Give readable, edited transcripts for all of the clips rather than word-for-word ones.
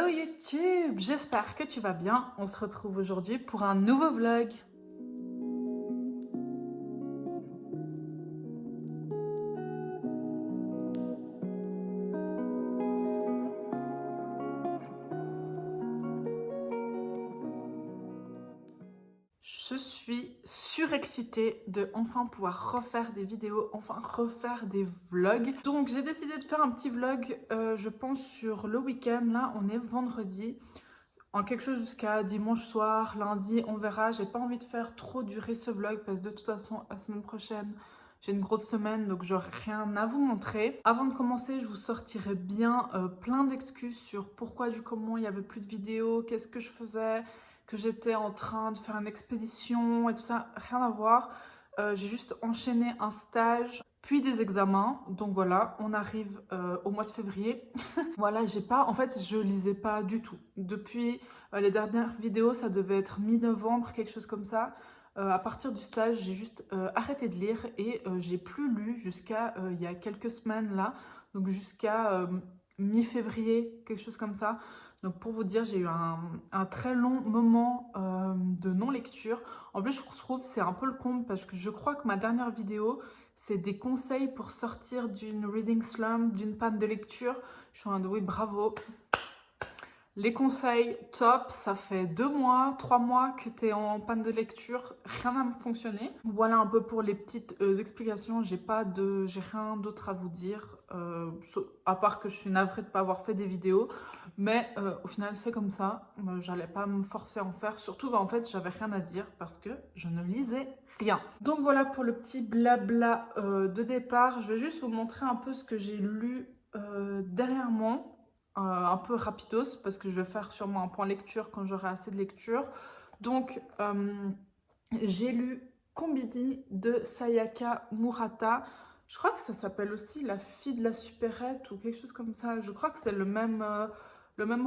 Hello YouTube, j'espère que tu vas bien. On se retrouve aujourd'hui pour un nouveau vlog. Je suis surexcitée de enfin pouvoir refaire des vidéos, enfin refaire des vlogs. Donc j'ai décidé de faire un petit vlog, je pense sur le week-end. Là, on est vendredi. En quelque chose jusqu'à dimanche soir, lundi, on verra. J'ai pas envie de faire trop durer ce vlog parce que de toute façon, la semaine prochaine, j'ai une grosse semaine, donc j'aurai rien à vous montrer. Avant de commencer, je vous sortirai bien plein d'excuses sur pourquoi du comment il y avait plus de vidéos, qu'est-ce que je faisais, que j'étais en train de faire une expédition et tout ça, rien à voir. J'ai juste enchaîné un stage, puis des examens. Donc voilà, on arrive au mois de février. Voilà, en fait, je lisais pas du tout. Depuis les dernières vidéos, ça devait être mi-novembre, quelque chose comme ça. À partir du stage, j'ai juste arrêté de lire et j'ai plus lu jusqu'à il y a quelques semaines là, donc jusqu'à mi-février, quelque chose comme ça. Donc pour vous dire, j'ai eu un très long moment de non-lecture. En plus, je trouve que c'est un peu le comble parce que je crois que ma dernière vidéo, c'est des conseils pour sortir d'une reading slump, d'une panne de lecture. Je suis en train de oui, bravo. Les conseils, top, ça fait 2 mois, 3 mois que tu es en panne de lecture, rien n'a fonctionné. Voilà un peu pour les petites explications, j'ai rien d'autre à vous dire, à part que je suis navrée de ne pas avoir fait des vidéos, mais au final c'est comme ça, j'allais pas me forcer à en faire, surtout en fait j'avais rien à dire parce que je ne lisais rien. Donc voilà pour le petit blabla de départ, je vais juste vous montrer un peu ce que j'ai lu dernièrement. Un peu rapidos parce que je vais faire sûrement un point lecture quand j'aurai assez de lecture. Donc j'ai lu Combini de Sayaka Murata. Je crois que ça s'appelle aussi La fille de la supérette ou quelque chose comme ça. Je crois que c'est le même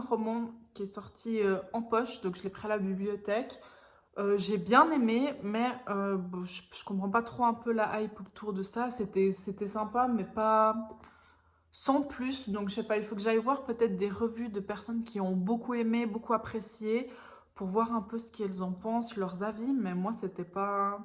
roman qui est sorti en poche, donc je l'ai pris à la bibliothèque. J'ai bien aimé, mais bon, je comprends pas trop un peu la hype autour de ça. C'était sympa, mais pas sans plus. Donc je sais pas, il faut que j'aille voir peut-être des revues de personnes qui ont beaucoup aimé, beaucoup apprécié, pour voir un peu ce qu'elles en pensent, leurs avis. Mais moi, c'était pas...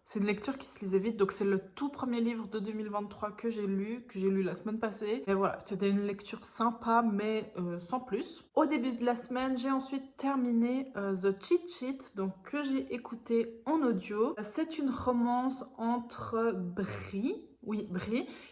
C'est une lecture qui se lisait vite. Donc c'est le tout premier livre de 2023 que j'ai lu la semaine passée. Et voilà, c'était une lecture sympa, mais sans plus. Au début de la semaine, j'ai ensuite terminé The Cheat Sheet, donc que j'ai écouté en audio. C'est une romance entre Brie,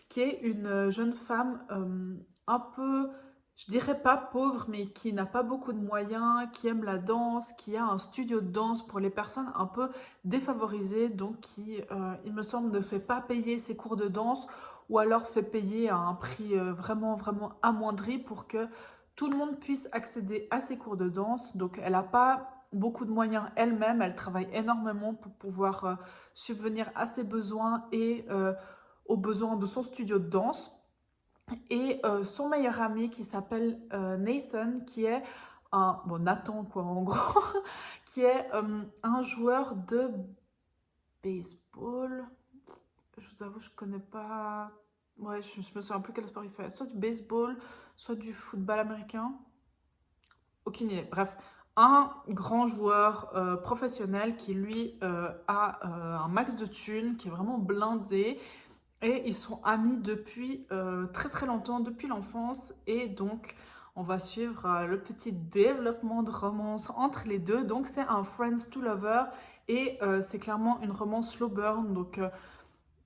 qui est une jeune femme un peu, je dirais pas pauvre, mais qui n'a pas beaucoup de moyens, qui aime la danse, qui a un studio de danse pour les personnes un peu défavorisées, donc qui, il me semble, ne fait pas payer ses cours de danse ou alors fait payer à un prix vraiment, vraiment amoindri pour que tout le monde puisse accéder à ses cours de danse. Donc elle n'a pas beaucoup de moyens elle-même, elle travaille énormément pour pouvoir subvenir à ses besoins et aux besoins de son studio de danse. Et son meilleur ami qui s'appelle Nathan, qui est Nathan quoi en gros, qui est un joueur de baseball. Je vous avoue, je connais pas. Ouais, je me souviens plus quel sport il fait. Soit du baseball, soit du football américain. Aucune idée. Bref, un grand joueur professionnel qui lui a un max de thunes, qui est vraiment blindé. Et ils sont amis depuis très très longtemps, depuis l'enfance. Et donc, on va suivre le petit développement de romance entre les deux. Donc, c'est un Friends to Lover et c'est clairement une romance slow burn. Donc,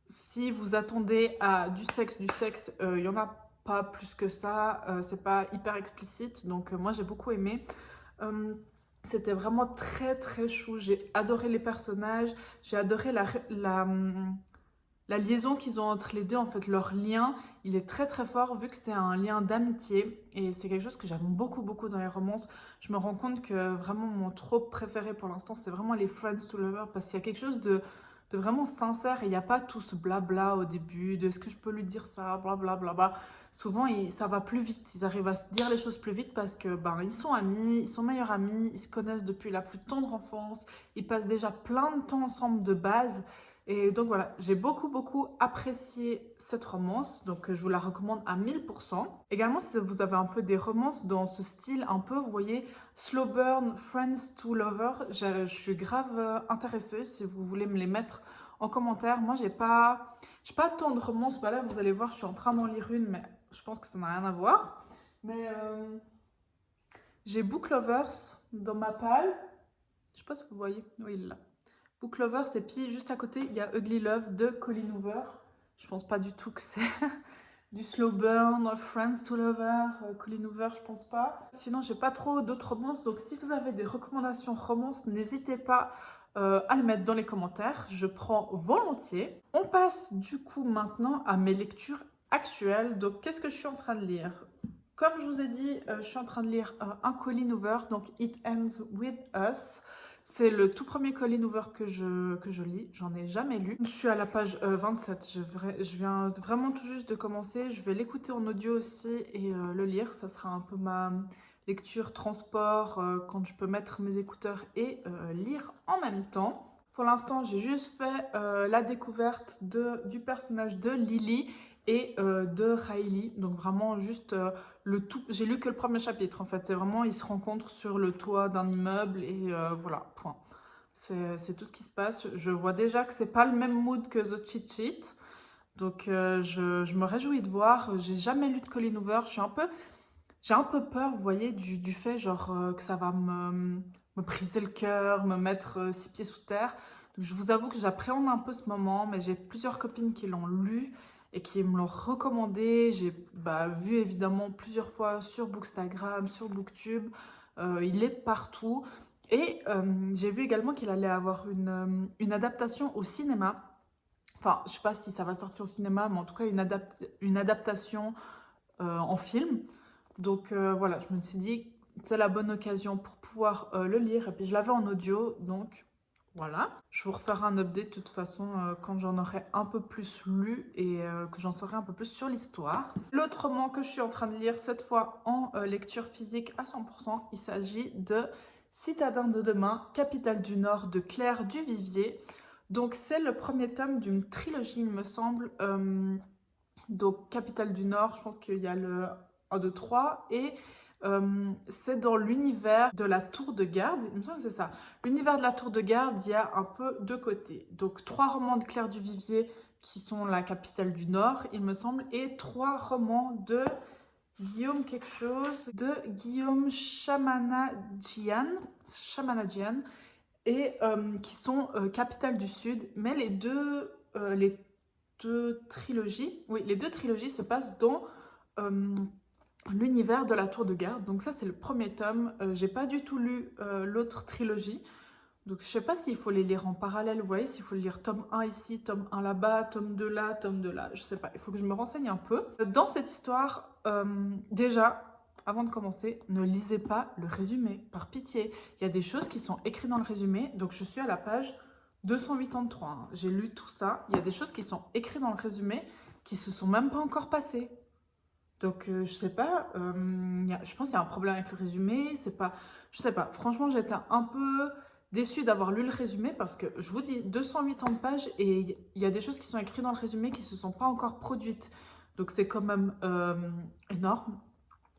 si vous attendez à du sexe, il n'y en a pas plus que ça. C'est pas hyper explicite. Donc, moi, j'ai beaucoup aimé. C'était vraiment très très chou. J'ai adoré les personnages. J'ai adoré la liaison qu'ils ont entre les deux, en fait, leur lien, il est très très fort vu que c'est un lien d'amitié et c'est quelque chose que j'aime beaucoup beaucoup dans les romances. Je me rends compte que vraiment mon trope préféré pour l'instant, c'est vraiment les Friends to Lovers parce qu'il y a quelque chose de vraiment sincère et il n'y a pas tout ce blabla au début de est-ce que je peux lui dire ça, blablabla. Bla, bla, bla. Souvent, ça va plus vite, ils arrivent à se dire les choses plus vite parce que ils sont amis, ils sont meilleurs amis, ils se connaissent depuis la plus tendre enfance, ils passent déjà plein de temps ensemble de base. Et donc voilà, j'ai beaucoup apprécié cette romance, donc je vous la recommande à 1000%. Également, si vous avez un peu des romances dans ce style un peu, vous voyez, slow burn, friends to lover, je suis grave intéressée si vous voulez me les mettre en commentaire. Moi, j'ai pas tant de romances, bah là, vous allez voir, je suis en train d'en lire une, mais je pense que ça n'a rien à voir. Mais j'ai Book Lovers dans ma palle, je sais pas si vous voyez, oui, il est là. Book Lovers, et puis juste à côté, il y a Ugly Love de Colleen Hoover. Je pense pas du tout que c'est du slow burn, Friends to Lover, Colleen Hoover, je pense pas. Sinon, j'ai pas trop d'autres romances, donc si vous avez des recommandations romances, n'hésitez pas à les mettre dans les commentaires. Je prends volontiers. On passe du coup maintenant à mes lectures actuelles. Donc, qu'est-ce que je suis en train de lire? Comme je vous ai dit, je suis en train de lire un Colleen Hoover, donc It Ends With Us. C'est le tout premier Colleen Hoover que je lis, j'en ai jamais lu. Je suis à la page 27, je viens vraiment tout juste de commencer. Je vais l'écouter en audio aussi et le lire. Ça sera un peu ma lecture transport quand je peux mettre mes écouteurs et lire en même temps. Pour l'instant, j'ai juste fait la découverte du personnage de Lily et de Riley. Donc vraiment juste j'ai lu que le premier chapitre en fait. C'est vraiment, ils se rencontrent sur le toit d'un immeuble et voilà, point. C'est tout ce qui se passe. Je vois déjà que c'est pas le même mood que The Cheat Sheet. Donc je me réjouis de voir. J'ai jamais lu de Colleen Hoover. J'ai un peu peur, vous voyez, du fait genre que ça va me briser le cœur, me mettre 6 pieds sous terre. Donc, je vous avoue que j'appréhende un peu ce moment, mais j'ai plusieurs copines qui l'ont lu et qui me l'ont recommandé. J'ai vu évidemment plusieurs fois sur Bookstagram, sur Booktube. Il est partout. Et j'ai vu également qu'il allait avoir une adaptation au cinéma. Enfin, je sais pas si ça va sortir au cinéma, mais en tout cas une adaptation en film. Donc voilà, je me suis dit c'est la bonne occasion pour pouvoir le lire. Et puis je l'avais en audio, donc voilà. Je vous referai un update de toute façon quand j'en aurai un peu plus lu et que j'en saurai un peu plus sur l'histoire. L'autre roman que je suis en train de lire, cette fois en lecture physique à 100%, il s'agit de Citadin de demain, Capitale du Nord de Claire Duvivier. Donc c'est le premier tome d'une trilogie, il me semble. Donc Capitale du Nord, je pense qu'il y a le 1, 2, 3 et c'est dans l'univers de la tour de garde, il me semble que c'est ça. L'univers de la tour de garde, il y a un peu deux côtés. Donc 3 romans de Claire Duvivier qui sont la Capitale du Nord, il me semble, et 3 romans de Guillaume quelque chose, de Guillaume Chamanadjian, et qui sont Capitale du Sud. Mais les deux trilogies, oui, les deux trilogies se passent dans l'univers de la tour de garde. Donc ça, c'est le premier tome. J'ai pas du tout lu l'autre trilogie. Donc je sais pas s'il faut les lire en parallèle, vous voyez, s'il faut lire tome 1 ici, tome 1 là-bas, tome 2 là, tome 2 là, je sais pas, il faut que je me renseigne un peu. Dans cette histoire, déjà, avant de commencer, ne lisez pas le résumé, par pitié. Il y a des choses qui sont écrites dans le résumé, donc je suis à la page 283, hein. J'ai lu tout ça, il y a des choses qui sont écrites dans le résumé qui se sont même pas encore passées. Donc je sais pas, je pense qu'il y a un problème avec le résumé, c'est pas, je sais pas, franchement j'étais un peu déçue d'avoir lu le résumé parce que je vous dis 280 pages et il y a des choses qui sont écrites dans le résumé qui se sont pas encore produites. Donc c'est quand même énorme.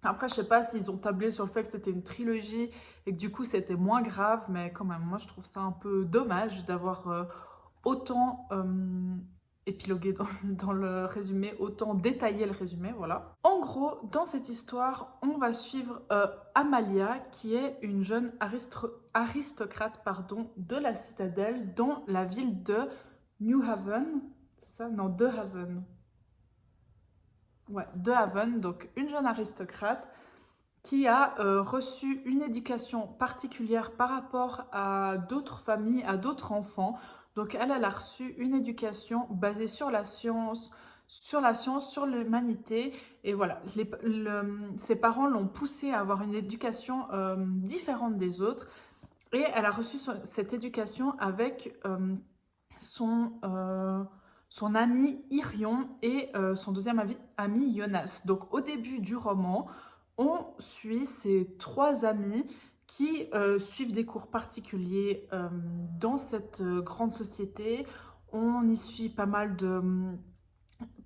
Après, je sais pas s'ils ont tablé sur le fait que c'était une trilogie et que du coup c'était moins grave, mais quand même, moi je trouve ça un peu dommage d'avoir autant épilogué dans le résumé, autant détaillé le résumé, voilà. En gros, dans cette histoire, on va suivre Amalia, qui est une jeune aristocrate de la citadelle dans la ville de New Haven, c'est ça? Non, de Haven. Ouais, de Haven, donc une jeune aristocrate qui a reçu une éducation particulière par rapport à d'autres familles, à d'autres enfants. Donc elle a reçu une éducation basée sur la science, sur l'humanité. Et voilà, ses parents l'ont poussée à avoir une éducation différente des autres. Et elle a reçu cette éducation avec son ami Irion et son deuxième ami Jonas. Donc au début du roman, on suit ces 3 amis qui suivent des cours particuliers dans cette grande société. On y suit pas mal de...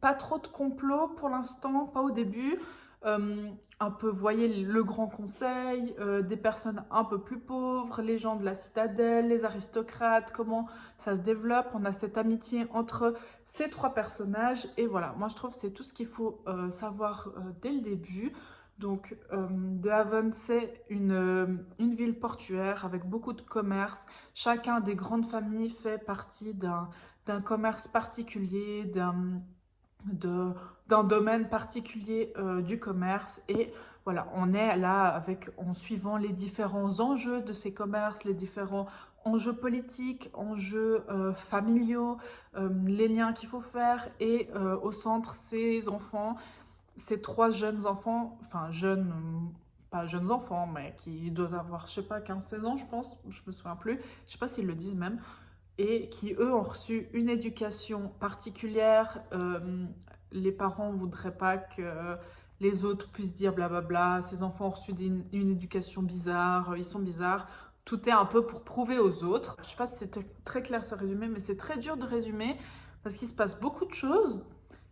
Pas trop de complots pour l'instant, pas au début. Un peu, voyez, le Grand Conseil, des personnes un peu plus pauvres, les gens de la citadelle, les aristocrates, comment ça se développe. On a cette amitié entre ces trois personnages. Et voilà, moi je trouve que c'est tout ce qu'il faut savoir dès le début. Donc, De Haven, c'est une ville portuaire avec beaucoup de commerce. Chacun des grandes familles fait partie d'un commerce particulier, d'un domaine particulier du commerce. Et voilà, on est là en suivant les différents enjeux de ces commerces, les différents enjeux politiques, enjeux familiaux, les liens qu'il faut faire. Et au centre, ces enfants, ces trois jeunes enfants, enfin jeunes, pas jeunes enfants, mais qui doivent avoir, je sais pas, 15-16 ans, je pense, je me souviens plus, je sais pas s'ils le disent même, et qui, eux, ont reçu une éducation particulière. Les parents ne voudraient pas que les autres puissent dire blablabla, ces enfants ont reçu une éducation bizarre, ils sont bizarres. Tout est un peu pour prouver aux autres. Je ne sais pas si c'était très clair ce résumé, mais c'est très dur de résumer parce qu'il se passe beaucoup de choses.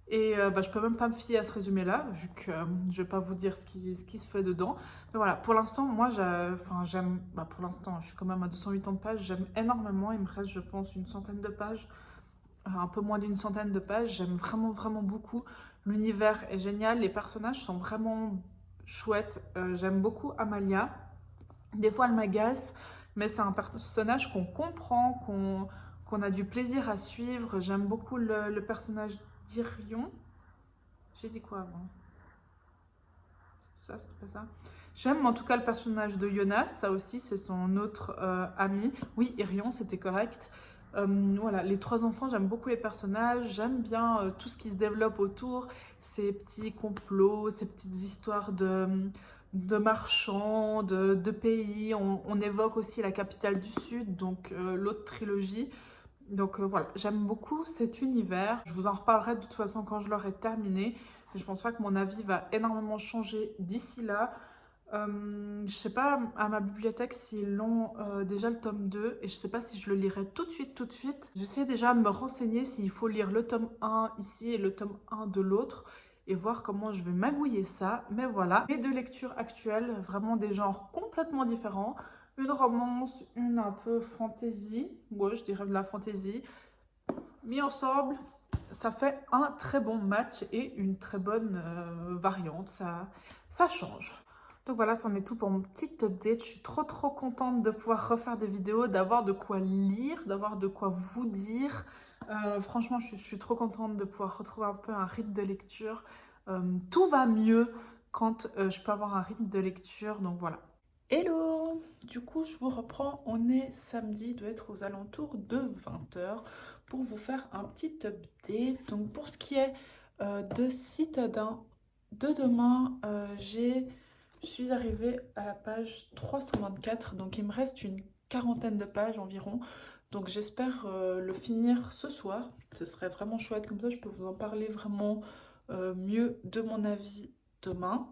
Et je peux même pas me fier à ce résumé-là, vu que je vais pas vous dire ce qui se fait dedans. Mais voilà, pour l'instant, moi, j'aime, pour l'instant, je suis quand même à 280 pages, j'aime énormément. Il me reste, je pense, une centaine de pages, un peu moins d'une centaine de pages. J'aime vraiment, vraiment beaucoup. L'univers est génial, les personnages sont vraiment chouettes. J'aime beaucoup Amalia. Des fois, elle m'agace, mais c'est un personnage qu'on comprend, qu'on a du plaisir à suivre. J'aime beaucoup le personnage d'Irion. J'ai dit quoi avant? Ça, c'était pas ça. J'aime en tout cas le personnage de Jonas, ça aussi, c'est son autre ami. Oui, Irion, c'était correct. Voilà, les trois enfants, j'aime beaucoup les personnages, j'aime bien tout ce qui se développe autour, ces petits complots, ces petites histoires de marchands, de pays. On évoque aussi la capitale du Sud, donc l'autre trilogie. Donc voilà, j'aime beaucoup cet univers. Je vous en reparlerai de toute façon quand je l'aurai terminé. Je pense pas que mon avis va énormément changer d'ici là. Je sais pas à ma bibliothèque s'ils l'ont déjà le tome 2 et je sais pas si je le lirai tout de suite, tout de suite. J'essaie déjà de me renseigner s'il faut lire le tome 1 ici et le tome 1 de l'autre et voir comment je vais magouiller ça. Mais voilà, mes deux lectures actuelles, vraiment des genres complètement différents. Une romance, une un peu fantasy, ouais je dirais de la fantasy. Mis ensemble, ça fait un très bon match et une très bonne variante, ça change. Donc voilà, c'en est tout pour mon petit update. Je suis trop trop contente de pouvoir refaire des vidéos, d'avoir de quoi lire, d'avoir de quoi vous dire. Franchement, je suis trop contente de pouvoir retrouver un peu un rythme de lecture. Tout va mieux quand je peux avoir un rythme de lecture, donc voilà. Hello! Du coup, je vous reprends. On est samedi, il doit être aux alentours de 20 h pour vous faire un petit update. Donc, pour ce qui est de Citadin de demain, je suis arrivée à la page 324. Donc, il me reste une quarantaine de pages environ. Donc, j'espère le finir ce soir. Ce serait vraiment chouette. Comme ça, je peux vous en parler vraiment mieux de mon avis demain.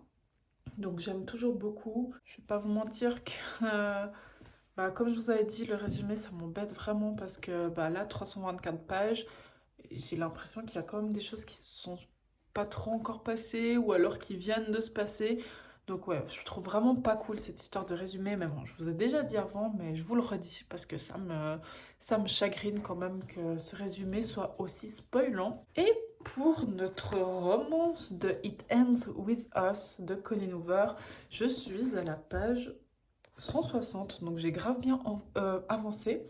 Donc j'aime toujours beaucoup. Je vais pas vous mentir que, comme je vous avais dit, le résumé ça m'embête vraiment parce que là, 324 pages, j'ai l'impression qu'il y a quand même des choses qui se sont pas trop encore passées ou alors qui viennent de se passer. Donc ouais, je trouve vraiment pas cool cette histoire de résumé. Mais bon, je vous ai déjà dit avant, mais je vous le redis parce que ça me chagrine quand même que ce résumé soit aussi spoilant. Et pour notre romance de It Ends With Us de Colleen Hoover, je suis à la page 160, donc j'ai grave bien avancé.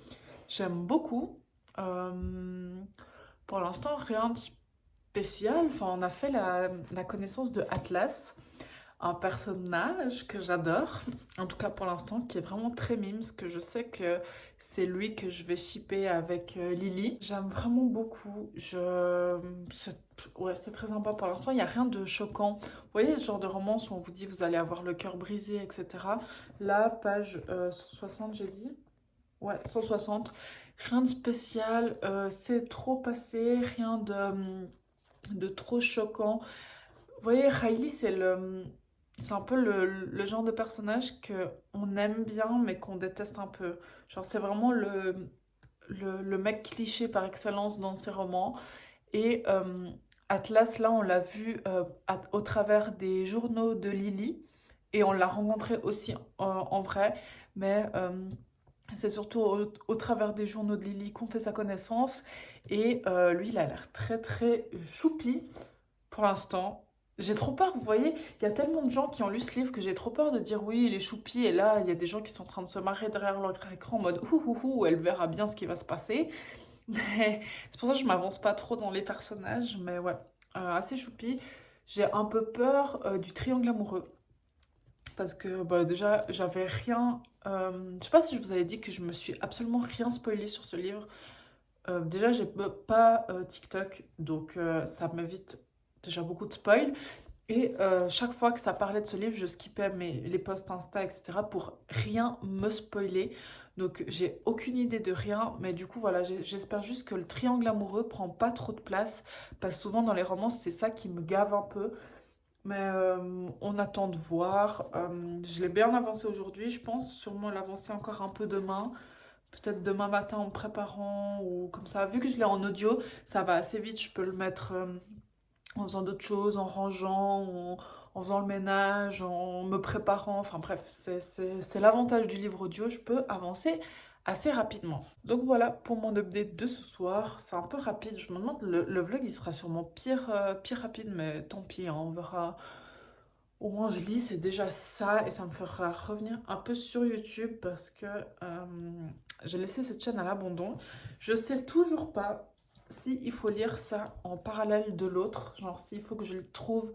J'aime beaucoup. Pour l'instant, rien de spécial. Enfin, on a fait la connaissance de Atlas, un personnage que j'adore, en tout cas pour l'instant, qui est vraiment très mime, parce que je sais que c'est lui que je vais shipper avec Lily. J'aime vraiment beaucoup, ouais, c'est très sympa pour l'instant, il n'y a rien de choquant. Vous voyez ce genre de romance où on vous dit vous allez avoir le cœur brisé, etc. Là, page 160, j'ai dit. Ouais, 160. Rien de spécial, c'est trop passé, rien de trop choquant. Vous voyez, Riley, c'est un peu le genre de personnage que on aime bien mais qu'on déteste un peu. Genre c'est vraiment le mec cliché par excellence dans ses romans. Et Atlas, là, on l'a vu au travers des journaux de Lily. Et on l'a rencontré aussi en vrai. Mais c'est surtout au travers des journaux de Lily qu'on fait sa connaissance. Et lui, il a l'air très très choupi pour l'instant. J'ai trop peur, vous voyez, il y a tellement de gens qui ont lu ce livre que j'ai trop peur de dire oui, il est choupi. Et là, il y a des gens qui sont en train de se marrer derrière leur écran en mode ouh, ouh, ouh, elle verra bien ce qui va se passer. Mais c'est pour ça que je m'avance pas trop dans les personnages. Mais ouais, assez choupi. J'ai un peu peur du triangle amoureux. Parce que bah, déjà, j'avais rien. Je sais pas si je vous avais dit que je me suis absolument rien spoilé sur ce livre. Déjà, j'ai pas TikTok, donc ça m'évite déjà beaucoup de spoil. Et chaque fois que ça parlait de ce livre, je skippais les posts Insta, etc. pour rien me spoiler. Donc j'ai aucune idée de rien, mais du coup voilà, j'espère juste que le triangle amoureux prend pas trop de place, parce que souvent dans les romans c'est ça qui me gave un peu. Mais on attend de voir. Je l'ai bien avancé aujourd'hui, je pense sûrement l'avancer encore un peu demain. Peut-être demain matin en me préparant ou comme ça. Vu que je l'ai en audio, ça va assez vite. Je peux le mettre en faisant d'autres choses, en rangeant, en faisant le ménage, en me préparant. Enfin bref, c'est l'avantage du livre audio. Je peux avancer assez rapidement. Donc voilà pour mon update de ce soir. C'est un peu rapide. Je me demande, le vlog il sera sûrement pire rapide, mais tant pis, hein, on verra. Au moins je lis, c'est déjà ça et ça me fera revenir un peu sur YouTube parce que j'ai laissé cette chaîne à l'abandon. Je sais toujours pas si il faut lire ça en parallèle de l'autre, genre s'il faut que je le trouve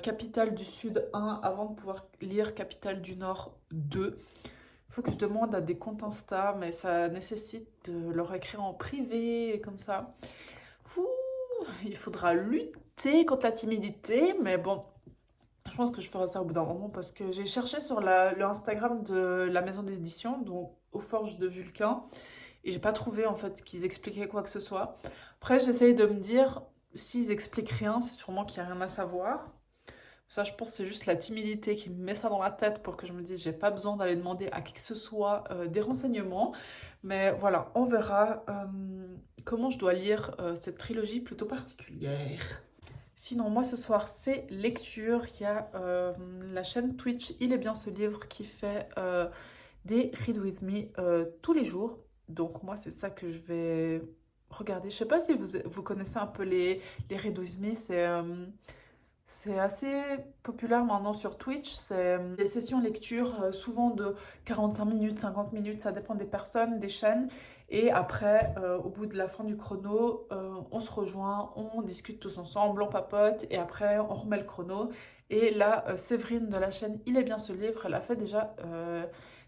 Capitale du Sud 1 avant de pouvoir lire Capitale du Nord 2. Il faut que je demande à des comptes Insta, mais ça nécessite de leur écrire en privé comme ça. Ouh, il faudra lutter contre la timidité, mais bon. Je pense que je ferai ça au bout d'un moment parce que j'ai cherché sur le Instagram de la maison d'édition, donc aux Forges de Vulcain, et j'ai pas trouvé en fait qu'ils expliquaient quoi que ce soit. Après, j'essaye de me dire, s'ils expliquent rien, c'est sûrement qu'il n'y a rien à savoir. Ça, je pense que c'est juste la timidité qui me met ça dans la tête pour que je me dise, j'ai pas besoin d'aller demander à qui que ce soit des renseignements. Mais voilà, on verra comment je dois lire cette trilogie plutôt particulière. Sinon, moi ce soir, c'est lecture. Il y a la chaîne Twitch Il est bien ce livre qui fait des Read With Me tous les jours. Donc, moi, c'est ça que je vais regarder. Je sais pas si vous connaissez un peu les Read With Me. C'est assez populaire maintenant sur Twitch. C'est des sessions lecture, souvent de 45 minutes, 50 minutes. Ça dépend des personnes, des chaînes. Et après, au bout de la fin du chrono, on se rejoint, on discute tous ensemble, on papote, et après, on remet le chrono. Et là, Séverine de la chaîne Il est bien ce livre, elle a fait déjà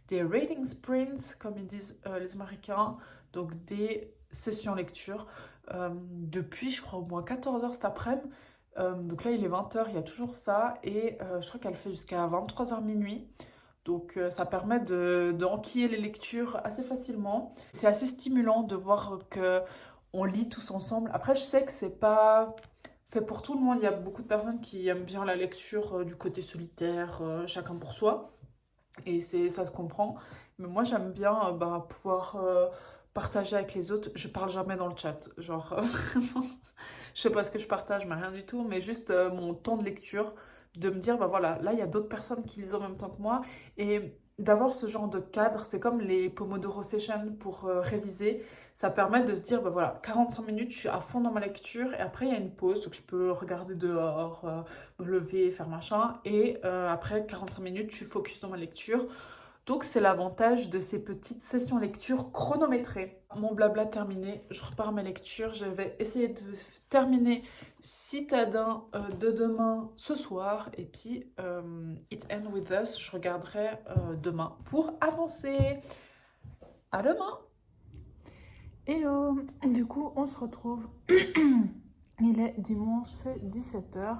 des rating sprints, comme ils disent les Américains, donc des sessions lecture, depuis, je crois, au moins 14 heures cet après-midi. Donc là, il est 20 h, il y a toujours ça, et je crois qu'elle fait jusqu'à 23 h minuit. Donc ça permet d'enquiller les lectures assez facilement. C'est assez stimulant de voir que on lit tous ensemble. Après, je sais que c'est pas fait pour tout le monde. Il y a beaucoup de personnes qui aiment bien la lecture du côté solitaire, chacun pour soi. Et ça se comprend. Mais moi, j'aime bien pouvoir partager avec les autres. Je parle jamais dans le chat. Genre, vraiment, je sais pas ce que je partage, mais rien du tout. Mais juste mon temps de lecture, de me dire, bah voilà, là, il y a d'autres personnes qui lisent en même temps que moi. Et d'avoir ce genre de cadre, c'est comme les Pomodoro Session pour réviser. Ça permet de se dire, bah voilà, 45 minutes, je suis à fond dans ma lecture. Et après, il y a une pause, donc je peux regarder dehors, me lever, faire machin. Et après 45 minutes, je suis focus dans ma lecture. Donc c'est l'avantage de ces petites sessions lecture chronométrées. Mon blabla terminé, je repars à ma lecture. Je vais essayer de terminer Citadin de demain ce soir. Et puis It Ends With Us, je regarderai demain pour avancer. À demain. Hello, du coup on se retrouve. Il est dimanche, c'est 17 h.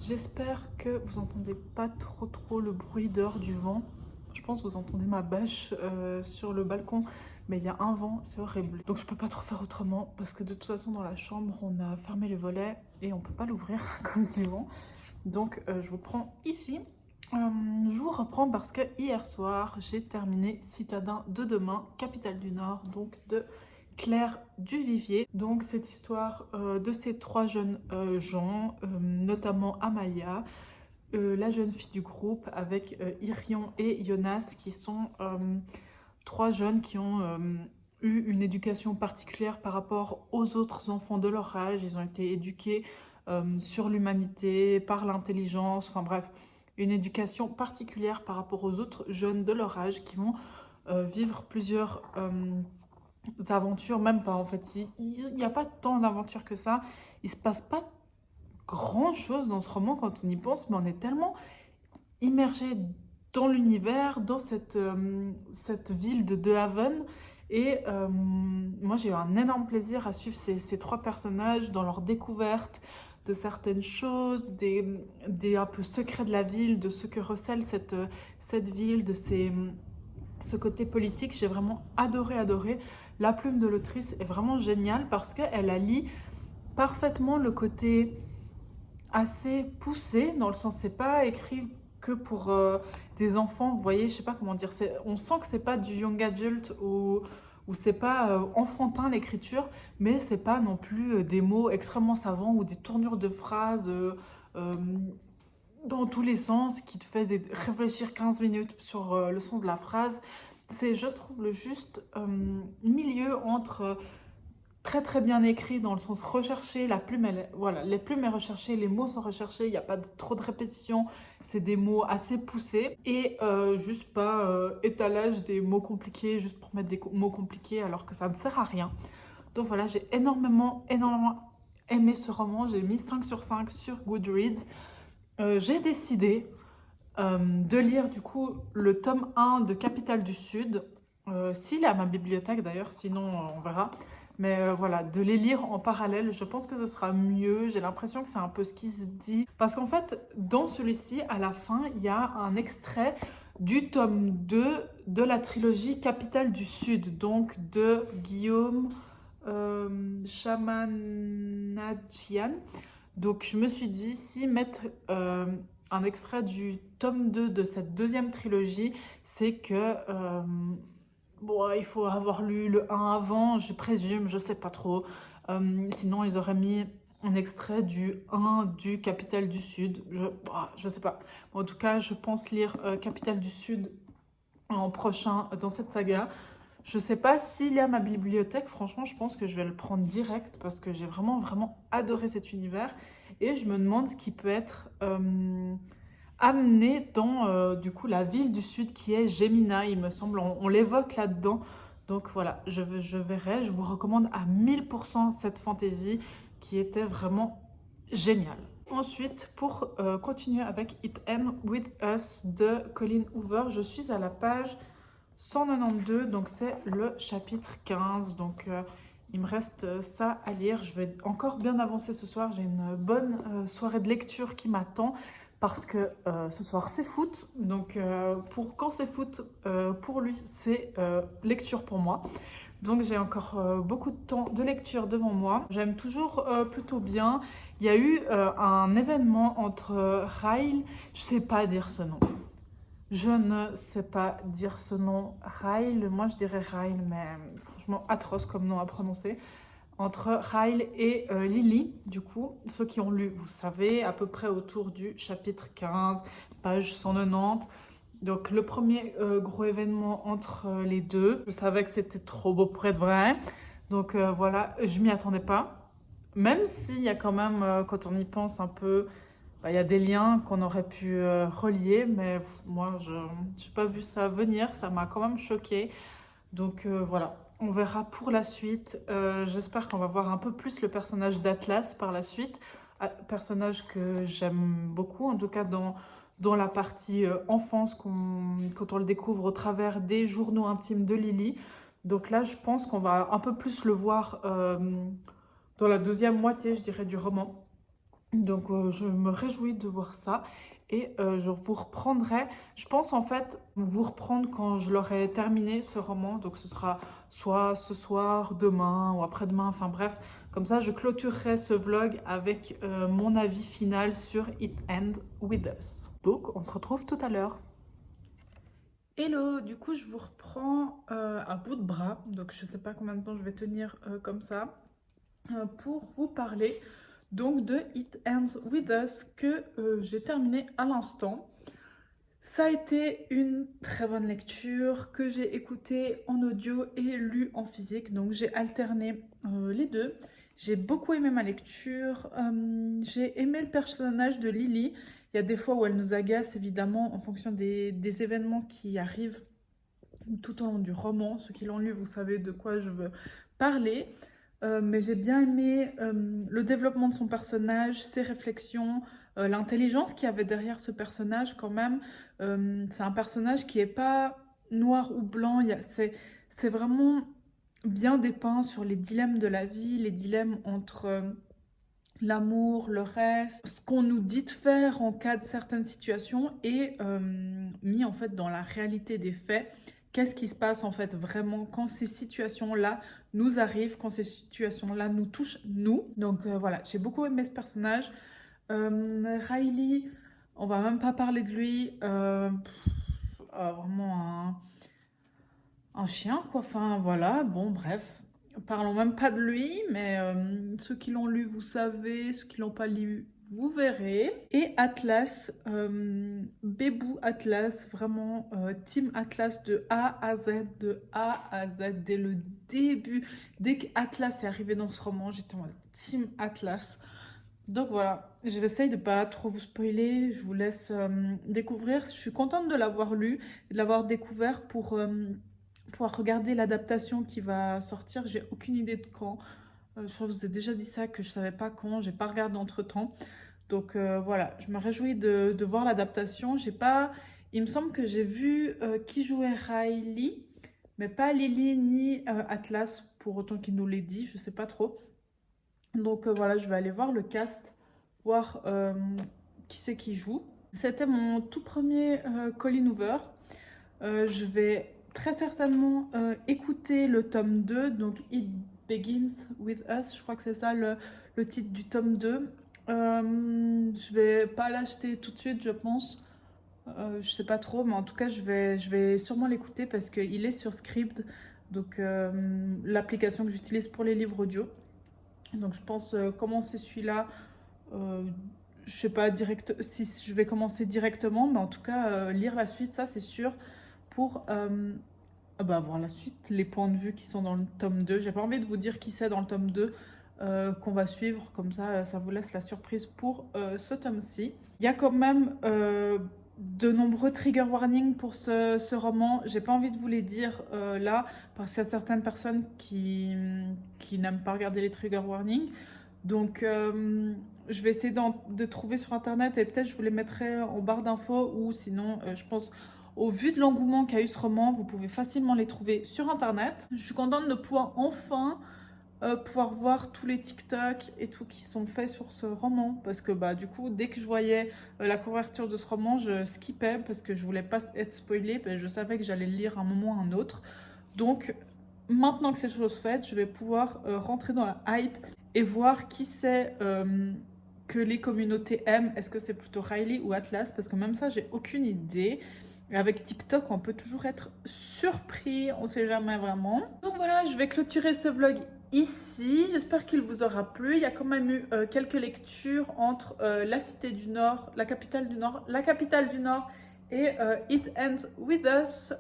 J'espère que vous entendez pas trop le bruit dehors du vent. Je pense que vous entendez ma bâche sur le balcon, mais il y a un vent, c'est horrible. Donc je peux pas trop faire autrement parce que de toute façon dans la chambre on a fermé les volets et on peut pas l'ouvrir à cause du vent. Donc je vous prends ici. Je vous reprends parce que hier soir, j'ai terminé Citadin de demain, Capitale du Nord, donc de Claire Duvivier. Donc cette histoire de ces trois jeunes gens, notamment Amalia, la jeune fille du groupe avec Irion et Jonas, qui sont trois jeunes qui ont eu une éducation particulière par rapport aux autres enfants de leur âge. Ils ont été éduqués sur l'humanité, par l'intelligence, enfin bref, une éducation particulière par rapport aux autres jeunes de leur âge qui vont vivre plusieurs aventures, même pas en fait. Il n'y a pas tant d'aventures que ça. Il se passe pas grand chose dans ce roman quand on y pense, mais on est tellement immergé dans l'univers, dans cette ville de De Haven. Et moi, j'ai eu un énorme plaisir à suivre ces trois personnages dans leur découverte de certaines choses, des un peu secrets de la ville, de ce que recèle cette ville, de ce côté politique. J'ai vraiment adoré. La plume de l'autrice est vraiment géniale parce qu'elle allie parfaitement le côté assez poussé, dans le sens c'est pas écrit que pour des enfants, vous voyez, je sais pas comment dire, on sent que c'est pas du young adult ou c'est pas enfantin l'écriture, mais c'est pas non plus des mots extrêmement savants ou des tournures de phrases euh, dans tous les sens qui te fait réfléchir 15 minutes sur le sens de la phrase. C'est, je trouve, le juste milieu entre très bien écrit dans le sens recherché, la plume, voilà, les plumes est recherchée, les mots sont recherchés, il n'y a pas trop de répétitions, c'est des mots assez poussés et juste pas étalage des mots compliqués juste pour mettre des mots compliqués alors que ça ne sert à rien. Donc voilà, j'ai énormément aimé ce roman, j'ai mis 5 sur 5 sur Goodreads. J'ai décidé de lire du coup le tome 1 de Capitale du Sud, s'il est à ma bibliothèque d'ailleurs, sinon on verra. Mais voilà, de les lire en parallèle, je pense que ce sera mieux. J'ai l'impression que c'est un peu ce qui se dit. Parce qu'en fait, dans celui-ci, à la fin, il y a un extrait du tome 2 de la trilogie Capitale du Sud, donc de Guillaume Chamanadjian. Donc je me suis dit, si mettre un extrait du tome 2 de cette deuxième trilogie, c'est que bon, il faut avoir lu le 1 avant, je présume, je sais pas trop. Sinon, ils auraient mis un extrait du 1 du Capitale du Sud. Je sais pas. En tout cas, je pense lire Capitale du Sud en prochain dans cette saga. Je sais pas s'il y a ma bibliothèque. Franchement, je pense que je vais le prendre direct parce que j'ai vraiment adoré cet univers. Et je me demande ce qui peut être amené dans du coup la ville du sud qui est Gemina, il me semble. On l'évoque là-dedans. Donc voilà, je verrai. Je vous recommande à 1000% cette fantaisie qui était vraiment géniale. Ensuite, pour continuer avec It Ends With Us de Colleen Hoover, je suis à la page 192, donc c'est le chapitre 15. Donc il me reste ça à lire. Je vais encore bien avancer ce soir. J'ai une bonne soirée de lecture qui m'attend parce que ce soir c'est foot. Donc quand c'est foot, pour lui, c'est lecture pour moi. Donc j'ai encore beaucoup de temps de lecture devant moi. J'aime toujours plutôt bien. Il y a eu un événement entre Ryle, je sais pas dire ce nom. Je ne sais pas dire ce nom, Ryle, moi je dirais Ryle, mais franchement atroce comme nom à prononcer. Entre Ryle et Lily, du coup, ceux qui ont lu, vous savez, à peu près autour du chapitre 15, page 190. Donc le premier gros événement entre les deux, je savais que c'était trop beau pour être vrai. Donc voilà, je m'y attendais pas. Même s'il y a quand même, quand on y pense un peu, bah, il y a des liens qu'on aurait pu relier, mais moi, je n'ai pas vu ça venir, ça m'a quand même choquée. Donc voilà, on verra pour la suite. J'espère qu'on va voir un peu plus le personnage d'Atlas par la suite. Personnage que j'aime beaucoup, en tout cas dans la partie enfance, quand on le découvre au travers des journaux intimes de Lily. Donc là, je pense qu'on va un peu plus le voir dans la deuxième moitié, je dirais, du roman. Donc je me réjouis de voir ça et je vous reprendrai, je pense en fait vous reprendre quand je l'aurai terminé ce roman, donc ce sera soit ce soir, demain ou après-demain, enfin bref, comme ça je clôturerai ce vlog avec mon avis final sur It Ends With Us. Donc on se retrouve tout à l'heure. Hello, du coup je vous reprends à bout de bras, donc je sais pas combien de temps je vais tenir comme ça, pour vous parler donc de It Ends With Us que j'ai terminé à l'instant. Ça a été une très bonne lecture que j'ai écoutée en audio et lue en physique, donc j'ai alterné les deux. J'ai beaucoup aimé ma lecture, j'ai aimé le personnage de Lily. Il y a des fois où elle nous agace évidemment en fonction des événements qui arrivent tout au long du roman. Ceux qui l'ont lu, vous savez de quoi je veux parler. Mais j'ai bien aimé le développement de son personnage, ses réflexions, l'intelligence qu'il y avait derrière ce personnage quand même. C'est un personnage qui n'est pas noir ou blanc, c'est vraiment bien dépeint sur les dilemmes de la vie, les dilemmes entre l'amour, le reste, ce qu'on nous dit de faire en cas de certaines situations et mis en fait dans la réalité des faits. Qu'est-ce qui se passe en fait vraiment quand ces situations-là nous arrivent, quand ces situations-là nous touchent, nous. Donc voilà, j'ai beaucoup aimé ce personnage. Riley, on va même pas parler de lui. Vraiment un chien quoi, enfin voilà, bon bref. Parlons même pas de lui, mais ceux qui l'ont lu, vous savez, ceux qui l'ont pas lu, vous verrez. Et Atlas, Bébou Atlas, vraiment Team Atlas de A à Z, dès le début. Dès qu'Atlas est arrivé dans ce roman, j'étais en mode Team Atlas. Donc voilà, je vais essayer de pas trop vous spoiler, je vous laisse découvrir. Je suis contente de l'avoir lu, de l'avoir découvert pour pouvoir regarder l'adaptation qui va sortir. J'ai aucune idée de quand. Je crois que je vous ai déjà dit ça, que je savais pas quand, j'ai pas regardé entre temps. Donc voilà, je me réjouis de voir l'adaptation. J'ai pas. Il me semble que j'ai vu qui jouait Riley, mais pas Lily ni Atlas, pour autant qu'il nous l'ait dit, je sais pas trop. Donc voilà, je vais aller voir le cast, voir qui c'est qui joue. C'était mon tout premier Colleen Hoover. Je vais très certainement écouter le tome 2, donc It Begins With Us, je crois que c'est ça le titre du tome 2. Je vais pas l'acheter tout de suite, je pense. Je sais pas trop, mais en tout cas, je vais sûrement l'écouter parce qu'il est sur Scribd, donc l'application que j'utilise pour les livres audio. Donc je pense commencer celui-là, je sais pas si je vais commencer directement, mais en tout cas lire la suite, ça c'est sûr, pour voir la suite, les points de vue qui sont dans le tome 2. J'ai pas envie de vous dire qui c'est dans le tome 2 qu'on va suivre, comme ça vous laisse la surprise pour ce tome-ci. Il y a quand même de nombreux trigger warnings pour ce roman. J'ai pas envie de vous les dire là, parce qu'il y a certaines personnes qui n'aiment pas regarder les trigger warnings. Donc je vais essayer de trouver sur internet et peut-être je vous les mettrai en barre d'infos, ou sinon je pense au vu de l'engouement qu'a eu ce roman, vous pouvez facilement les trouver sur internet. Je suis contente de pouvoir enfin pouvoir voir tous les TikTok et tout qui sont faits sur ce roman, parce que du coup dès que je voyais la couverture de ce roman, je skippais parce que je voulais pas être spoilée, je savais que j'allais le lire à un moment ou à un autre. Donc maintenant que c'est chose faite, je vais pouvoir rentrer dans la hype et voir qui c'est que les communautés aiment. Est-ce que c'est plutôt Riley ou Atlas? Parce que même ça, j'ai aucune idée. Et avec TikTok, on peut toujours être surpris, on sait jamais vraiment. Donc voilà, je vais clôturer ce vlog ici. J'espère qu'il vous aura plu. Il y a quand même eu quelques lectures entre la Cité du Nord, la capitale du Nord et It Ends With Us.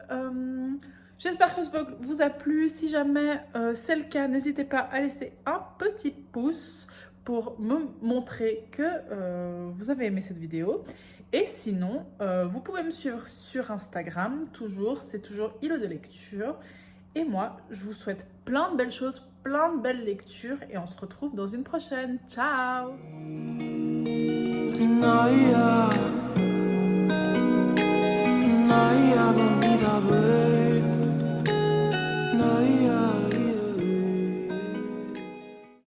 J'espère que ce vlog vous a plu. Si jamais c'est le cas, n'hésitez pas à laisser un petit pouce pour me montrer que vous avez aimé cette vidéo. Et sinon, vous pouvez me suivre sur Instagram, c'est toujours Ilo de lecture. Et moi, je vous souhaite plein de belles choses, plein de belles lectures, et on se retrouve dans une prochaine. Ciao!